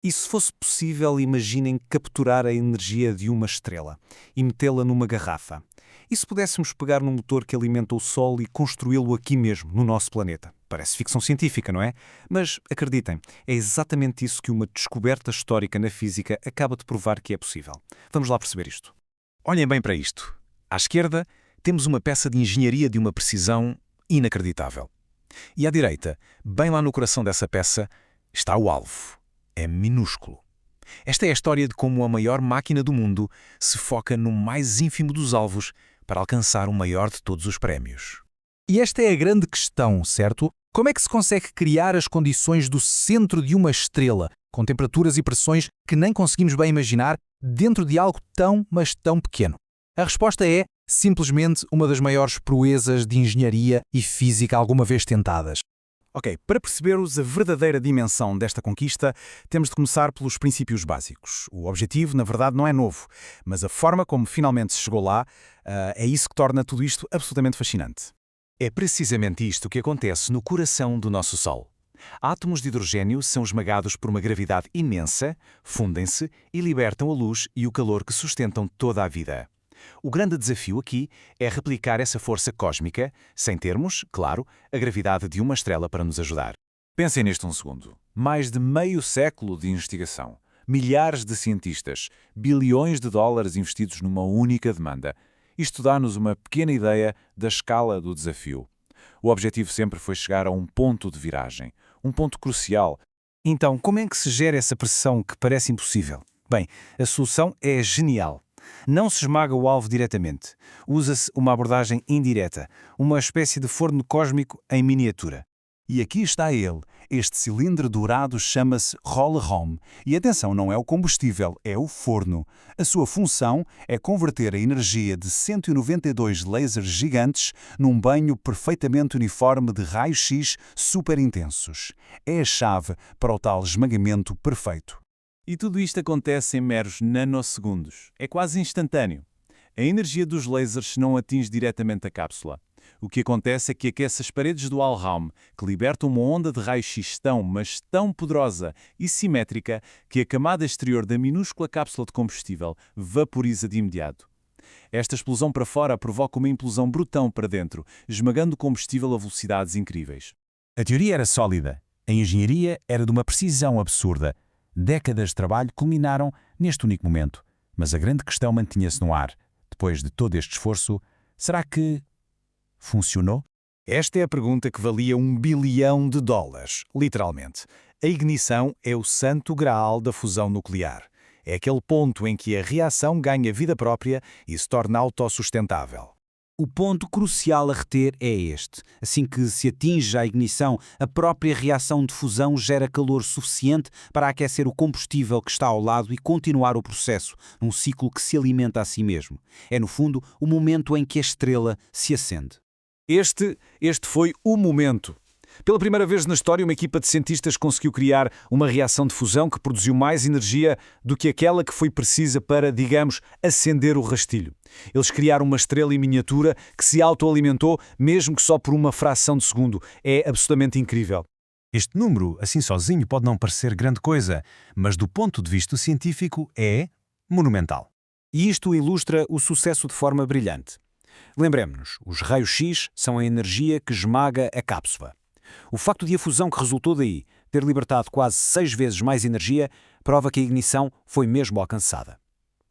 E se fosse possível, imaginem capturar a energia de uma estrela e metê-la numa garrafa. E se pudéssemos pegar num motor que alimenta o Sol e construí-lo aqui mesmo, no nosso planeta? Parece ficção científica, não é? Mas, acreditem, é exatamente isso que uma descoberta histórica na física acaba de provar que é possível. Vamos lá perceber isto. Olhem bem para isto. À esquerda, temos uma peça de engenharia de uma precisão inacreditável. E à direita, bem lá no coração dessa peça, está o alvo. É minúsculo. Esta é a história de como a maior máquina do mundo se foca no mais ínfimo dos alvos para alcançar o maior de todos os prémios. E esta é a grande questão, certo? Como é que se consegue criar as condições do centro de uma estrela, com temperaturas e pressões que nem conseguimos bem imaginar, dentro de algo tão, mas tão pequeno? A resposta é, simplesmente, uma das maiores proezas de engenharia e física alguma vez tentadas. Ok, para percebermos a verdadeira dimensão desta conquista, temos de começar pelos princípios básicos. O objetivo, na verdade, não é novo, mas a forma como finalmente se chegou lá é isso que torna tudo isto absolutamente fascinante. É precisamente isto que acontece no coração do nosso Sol. Átomos de hidrogênio são esmagados por uma gravidade imensa, fundem-se e libertam a luz e o calor que sustentam toda a vida. O grande desafio aqui é replicar essa força cósmica, sem termos, claro, a gravidade de uma estrela para nos ajudar. Pensem nisto um segundo. Mais de meio século de investigação, milhares de cientistas, bilhões de dólares investidos numa única demanda. Isto dá-nos uma pequena ideia da escala do desafio. O objetivo sempre foi chegar a um ponto de viragem, um ponto crucial. Então, como é que se gera essa pressão que parece impossível? Bem, a solução é genial. Não se esmaga o alvo diretamente. Usa-se uma abordagem indireta, uma espécie de forno cósmico em miniatura. E aqui está ele. Este cilindro dourado chama-se Roller Home. E atenção, não é o combustível, é o forno. A sua função é converter a energia de 192 lasers gigantes num banho perfeitamente uniforme de raios-x super intensos. É a chave para o tal esmagamento perfeito. E tudo isto acontece em meros nanosegundos. É quase instantâneo. A energia dos lasers não atinge diretamente a cápsula. O que acontece é que aquece as paredes do Alraune, que liberta uma onda de raio-x tão, mas tão poderosa e simétrica que a camada exterior da minúscula cápsula de combustível vaporiza de imediato. Esta explosão para fora provoca uma implosão brutão para dentro, esmagando o combustível a velocidades incríveis. A teoria era sólida. A engenharia era de uma precisão absurda. Décadas de trabalho culminaram neste único momento. Mas a grande questão mantinha-se no ar. Depois de todo este esforço, será que funcionou? Esta é a pergunta que valia $1 bilhão, literalmente. A ignição é o santo graal da fusão nuclear. É aquele ponto em que a reação ganha vida própria e se torna autossustentável. O ponto crucial a reter é este. Assim que se atinge a ignição, a própria reação de fusão gera calor suficiente para aquecer o combustível que está ao lado e continuar o processo, num ciclo que se alimenta a si mesmo. É, no fundo, o momento em que a estrela se acende. Este foi o momento. Pela primeira vez na história, uma equipa de cientistas conseguiu criar uma reação de fusão que produziu mais energia do que aquela que foi precisa para, digamos, acender o rastilho. Eles criaram uma estrela em miniatura que se autoalimentou, mesmo que só por uma fração de segundo. É absolutamente incrível. Este número, assim sozinho, pode não parecer grande coisa, mas do ponto de vista científico é monumental. E isto ilustra o sucesso de forma brilhante. Lembremos-nos, os raios-x são a energia que esmaga a cápsula. O facto de a fusão que resultou daí ter libertado quase 6 vezes mais energia prova que a ignição foi mesmo alcançada.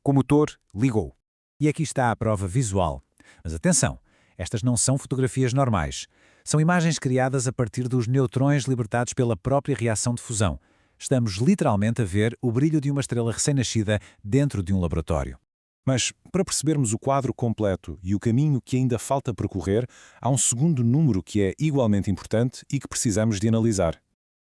O motor ligou. E aqui está a prova visual. Mas atenção, estas não são fotografias normais. São imagens criadas a partir dos neutrões libertados pela própria reação de fusão. Estamos literalmente a ver o brilho de uma estrela recém-nascida dentro de um laboratório. Mas, para percebermos o quadro completo e o caminho que ainda falta percorrer, há um segundo número que é igualmente importante e que precisamos de analisar.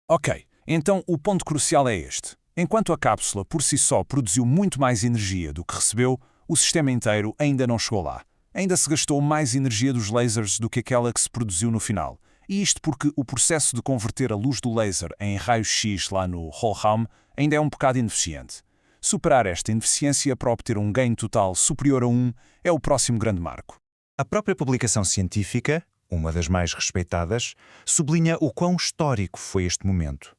Ok, então o ponto crucial é este. Enquanto a cápsula por si só produziu muito mais energia do que recebeu, o sistema inteiro ainda não chegou lá. Ainda se gastou mais energia dos lasers do que aquela que se produziu no final. E isto porque o processo de converter a luz do laser em raios-x lá no Holham ainda é um bocado ineficiente. Superar esta ineficiência para obter um ganho total superior a 1 é o próximo grande marco. A própria publicação científica, uma das mais respeitadas, sublinha o quão histórico foi este momento.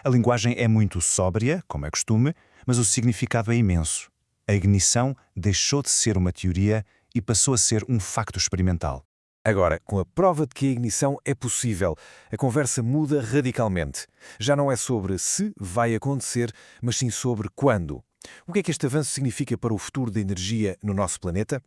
A linguagem é muito sóbria, como é costume, mas o significado é imenso. A ignição deixou de ser uma teoria e passou a ser um facto experimental. Agora, com a prova de que a ignição é possível, a conversa muda radicalmente. Já não é sobre se vai acontecer, mas sim sobre quando. O que é que este avanço significa para o futuro da energia no nosso planeta?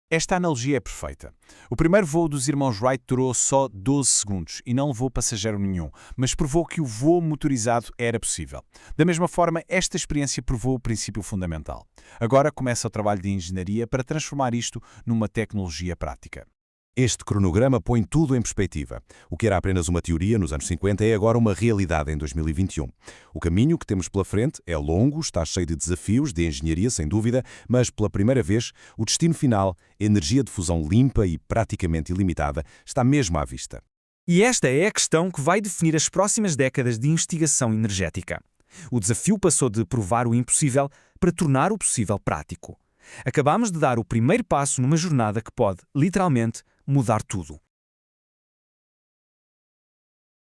Esta analogia é perfeita. O primeiro voo dos irmãos Wright durou só 12 segundos e não levou passageiro nenhum, mas provou que o voo motorizado era possível. Da mesma forma, esta experiência provou o princípio fundamental. Agora começa o trabalho de engenharia para transformar isto numa tecnologia prática. Este cronograma põe tudo em perspectiva. O que era apenas uma teoria nos anos 50 é agora uma realidade em 2021. O caminho que temos pela frente é longo, está cheio de desafios, de engenharia, sem dúvida, mas pela primeira vez, o destino final, energia de fusão limpa e praticamente ilimitada, está mesmo à vista. E esta é a questão que vai definir as próximas décadas de investigação energética. O desafio passou de provar o impossível para tornar o possível prático. Acabamos de dar o primeiro passo numa jornada que pode, literalmente, mudar tudo.